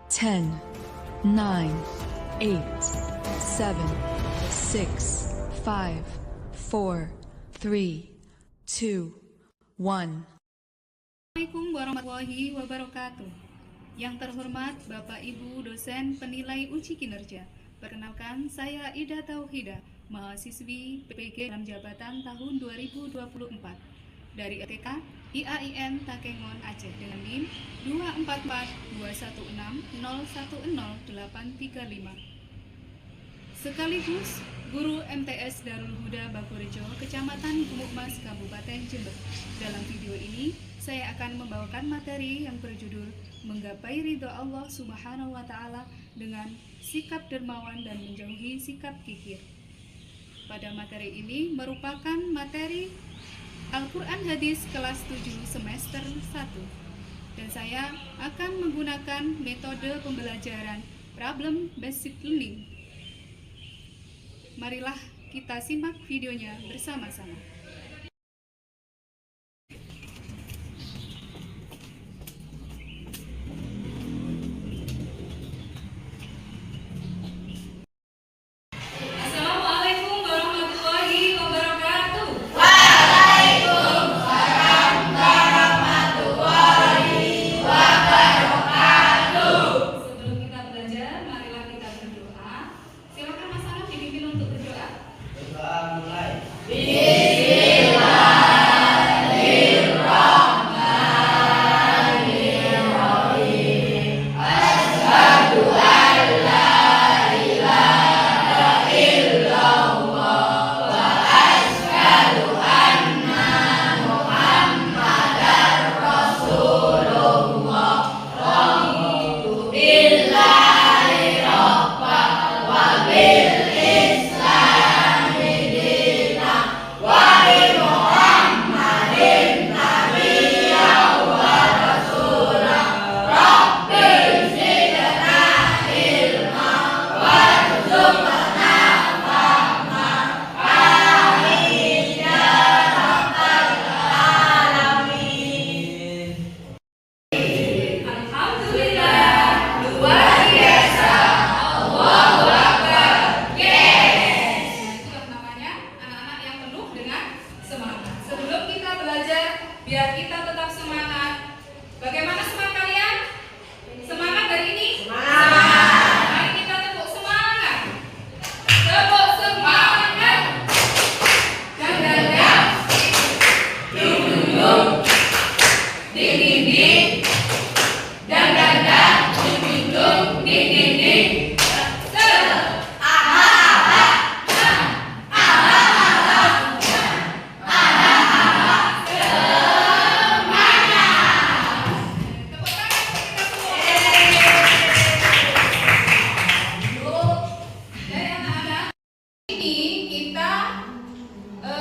10, 9, 8, 7, 6, 5, 4, 3, 2, 1. Assalamualaikum warahmatullahi wabarakatuh. Yang terhormat Bapak Ibu dosen penilai uji kinerja. Perkenalkan, saya Ida Tauhida, mahasiswi PPG dalam jabatan tahun 2024 dari ETK IAIN Takengon Aceh dengan NIM 2442160100835. Sekaligus guru MTS Darul Huda Bakorejo, Kecamatan Gumukmas, Kabupaten Jember. Dalam video ini, saya akan membawakan materi yang berjudul Menggapai Ridho Allah Subhanahu wa Ta'ala dengan sikap dermawan dan menjauhi sikap kikir. Pada materi ini merupakan materi Al-Quran Hadis kelas 7 semester 1, dan saya akan menggunakan metode pembelajaran Problem Basic Learning. Marilah kita simak videonya bersama-sama. Assalamualaikum warahmatullahi wabarakatuh. Waalaikumsalam warahmatullahi wabarakatuh. Sebelum kita belajar, marilah kita berdoa. Silakan Mas Anam dipimpin untuk berdoa. Berdoa mulai. Biar kita tetap semangat. Bagaimana semangat kalian? Semangat hari ini? Semangat. Mari kita tepuk semangat. Tepuk semangat. Dang dang dang. Dung dung dung. Ding ding ding. Dang dang dang. Dung dung dung. Ding ding ding.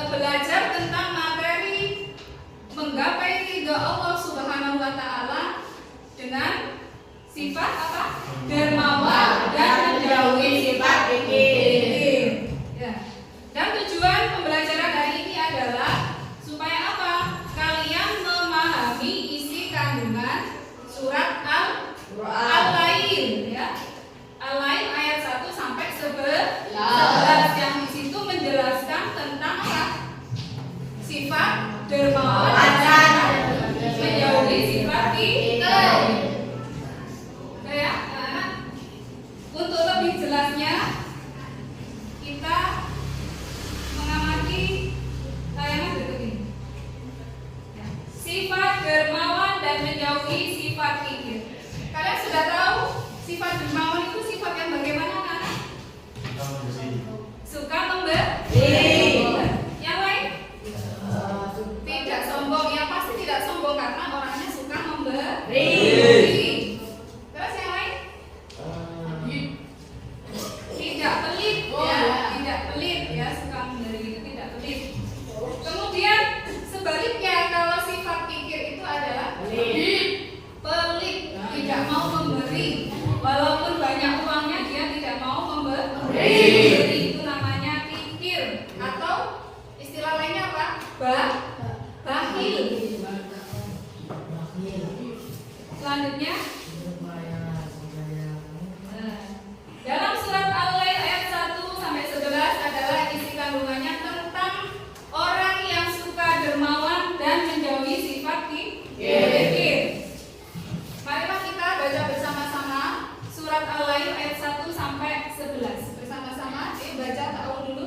Belajar tentang materi menggapai ridho Allah Subhanahu wa Ta'ala dengan sifat apa? Dermawan dan menjauhi sifat kikir. Ya. Dan tujuan pembelajaran hari ini adalah supaya apa? Kalian memahami isi kandungan surat Al-Lail, ya. Al-Lail ayat 1 sampai 11 yang di situ menjelaskan tentang apa? Sifat dermawan dan menjauhi sifat kikir. Ya, anak-anak. Untuk lebih jelasnya kita mengamati tayangan berikut ini. Ya. Sifat dermawan dan menjauhi sifat kikir. Kalian sudah tahu sifat dermawan itu sifat yang bagaimana, anak-anak? Suka memberi. Yang lain? Tidak sombong. Yang pasti tidak sombong karena orangnya suka memberi. Terus yang lain? Tidak pelit, ya. Tidak pelit, ya. Suka memberi itu tidak pelit. Kemudian sebaliknya, kalau sifat kikir itu adalah pelit, tidak mau memberi. Walaupun banyak uangnya, dia tidak mau memberi. Itu namanya kikir, atau istilah lainnya apa? Bakhil. Selanjutnya baca ta'awud dulu.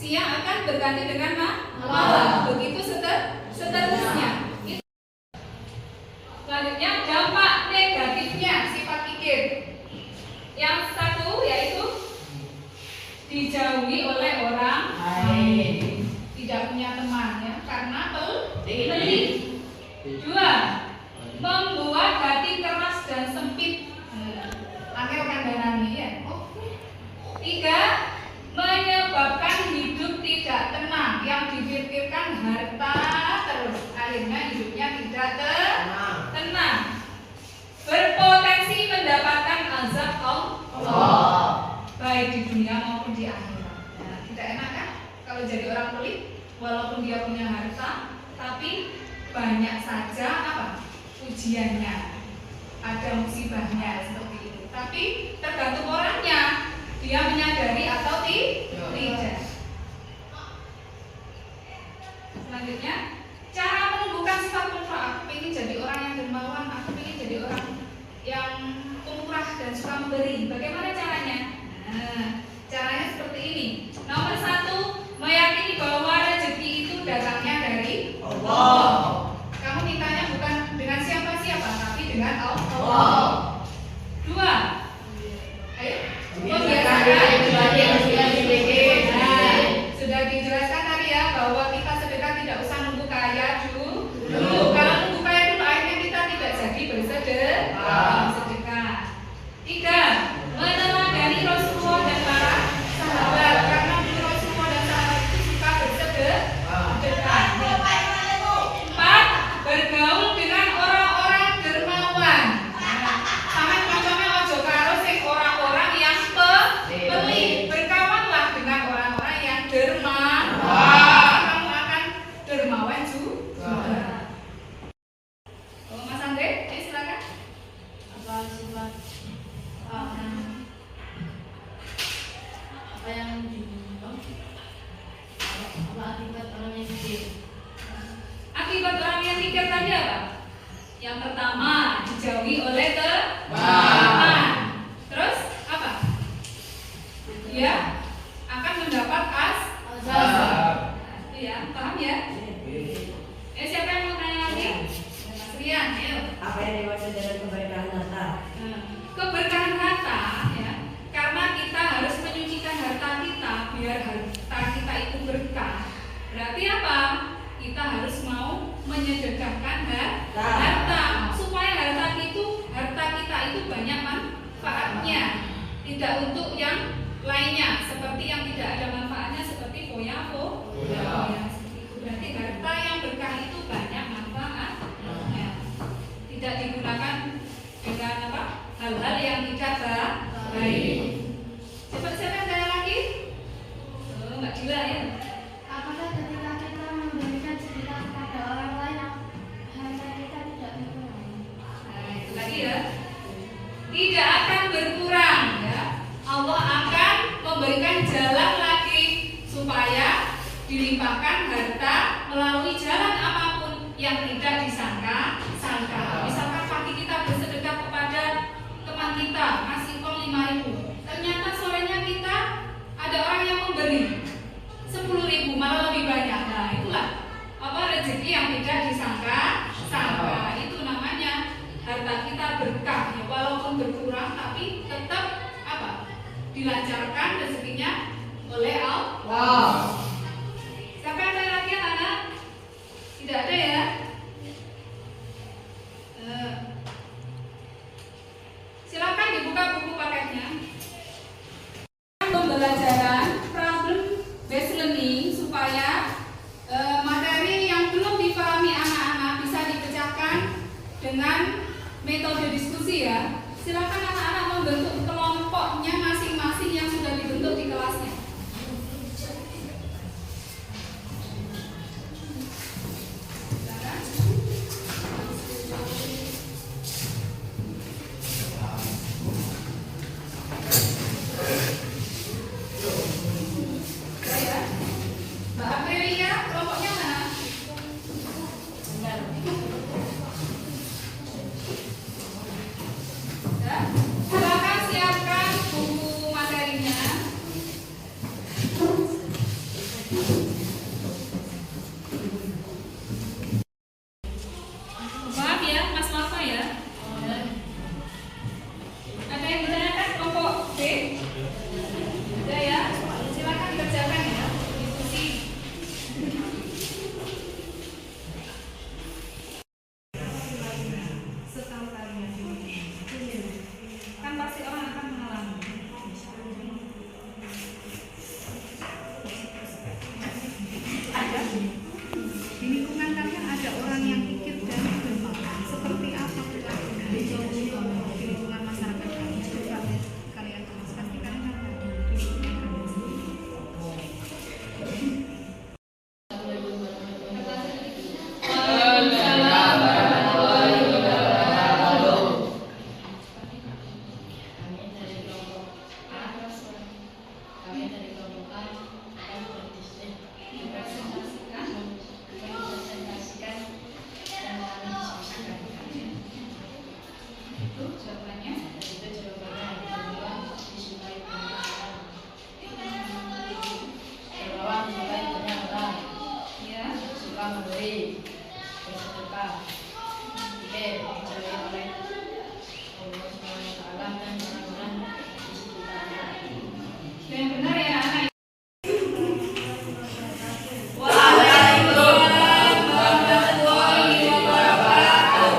Siang akan berganti dengan malam. Begitu seterusnya. Selanjutnya dampak negatifnya sifat kikir. Yang satu yaitu dijauhi oleh orang lain, tidak punya teman ya, karena pelit. Dua, membuat hati keras dan sempit. Angel kandhanane ya. Tiga, menyebabkan hidup tidak tenang, yang dipikirkan harta terus, akhirnya hidupnya tidak tenang. Berpotensi mendapatkan azab Allah, baik di dunia maupun di akhirat. Nah, tidak enak kan kalau jadi orang pelit, walaupun dia punya harta, tapi banyak saja ujiannya, ada musibahnya seperti itu. Tapi tergantung orangnya, dia menyadari atau tidak. Selanjutnya, cara menumbuhkan sifat pemurah. Aku ingin jadi orang yang dermawan, aku ingin jadi orang yang pemurah dan suka memberi. Bagaimana caranya? Nah, caranya seperti ini. Nomor satu, meyakini bahwa rezeki itu datangnya dari Allah. Kamu mintanya bukan dengan siapa-siapa, tapi dengan Allah. Dua, ayo, sudah dijelaskan tadi ya bahwa kita sedekah tidak usah nunggu kaya dulu. Kalau nunggu kaya dulu akhirnya kita tidak jadi bersedekah. Tiga, meneladani Rasulullah dan para sahabat, karena Rasulullah dan sahabat itu suka bersedekah. Empat, bergaul dengan orang-orang dermawan. Sampai macamnya ojo karo sing orang-orang yang pelit. Berkawanlah dengan orang-orang yang dermawan. Kamu akan dermawan juga. Oh, Mas Andre, silakan. Apa sifat apa yang dibutuhkan? Apa akibat orang yang kikir? Akibat orang yang kikir tadi apa? Yang pertama, dijauhi oleh teman. Terus apa? Dia akan mendapat azab. Ya, paham ya? Siapa yang mau tanya lagi? Mas Rian, ayo. Apa yang dimaksud dengan keberkahan harta? Keberkahan harta ya, karena kita harus menyucikan harta kita biar harta kita itu berkah. Berarti apa? Kita harus mau menyedekahkan harta supaya harta kita itu banyak manfaatnya, tidak untuk yang lainnya seperti yang tidak ada manfaatnya seperti foya-foya. Berarti harta yang berkah itu banyak manfaatnya, tidak digunakan dengan melimpahkan harta melalui jalan apapun yang tidak disangka-sangka. Misalkan pagi kita bersedekah kepada teman kita, ngasih uang 5.000. Ternyata sorenya kita ada orang yang memberi 10.000, malah lebih banyak. Nah, itulah rezeki yang tidak disangka-sangka. Itu namanya harta kita berkah, ya, walaupun berkurang tapi tetap dilancarkan rezekinya oleh Allah. Sampai ada lagi anak? Tidak ada ya? Silakan dibuka buku paketnya. Pembelajaran problem based learning supaya materi yang belum dipahami anak-anak bisa dipecahkan dengan metode diskusi ya. Silakan anak-anak membentuk kelompoknya masing-masing yang sudah dibentuk di kelasnya. Mbak Aprilia, kelompoknya mana? Silakan siapkan buku materinya. Maaf ya, Mas Wafa ya. Ada yang ditanyakan kelompok B? Ada ya? Silakan dikerjakan ya. Diskusi. Kan pasti orang akan mengalami. Ada di lingkungan kalian ada orang yang pikir dan bermakna seperti apa perilakunya di lingkungan masyarakat kalian? Coba kalian tuliskan di kalian di lingkungan kalian sendiri. Yang benar ya anak. Waalaikumsalam warahmatullahi wabarakatuh.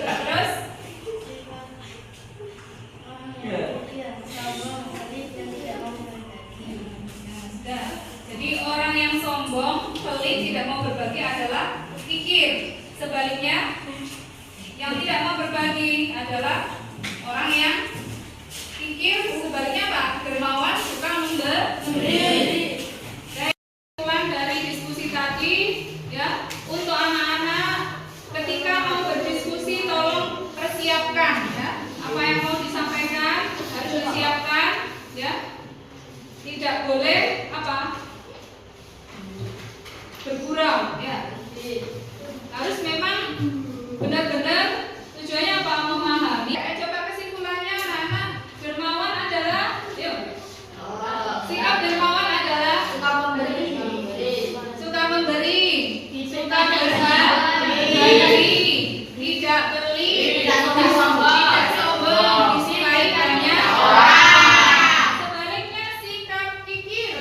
Terus? Jadi orang yang sombong, pelit, tidak mau berbagi adalah kikir. Sebaliknya, yang tidak mau berbagi adalah orang yang kikir. Sebaliknya apa? Dermawan, suka memberi. Dari diskusi tadi, ya, untuk anak-anak ketika mau berdiskusi tolong persiapkan, ya, apa yang mau disampaikan harus disiapkan, ya. Tidak boleh apa? Bergurau, ya. Harus memang benar-benar tujuannya apa? Memahami. Coba kesimpulannya anak-anak, dermawan adalah, yuk. Sikap dermawan adalah suka memberi, suka berbagi, tidak pelit, tidak sombong, disukai banyak orang. Sebaliknya sikap kikir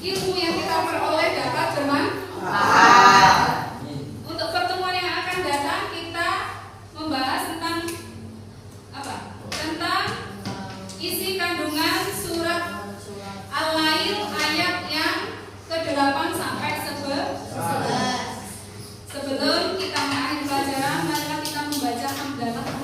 ilmu yang kita peroleh dapat bermanfaat. Untuk pertemuan yang akan datang kita membahas tentang apa? Tentang isi kandungan surat Al-Lail ayat yang ke-8 sampai 11. Sebelum kita mengakhiri pelajaran, marilah kita membaca hamdalah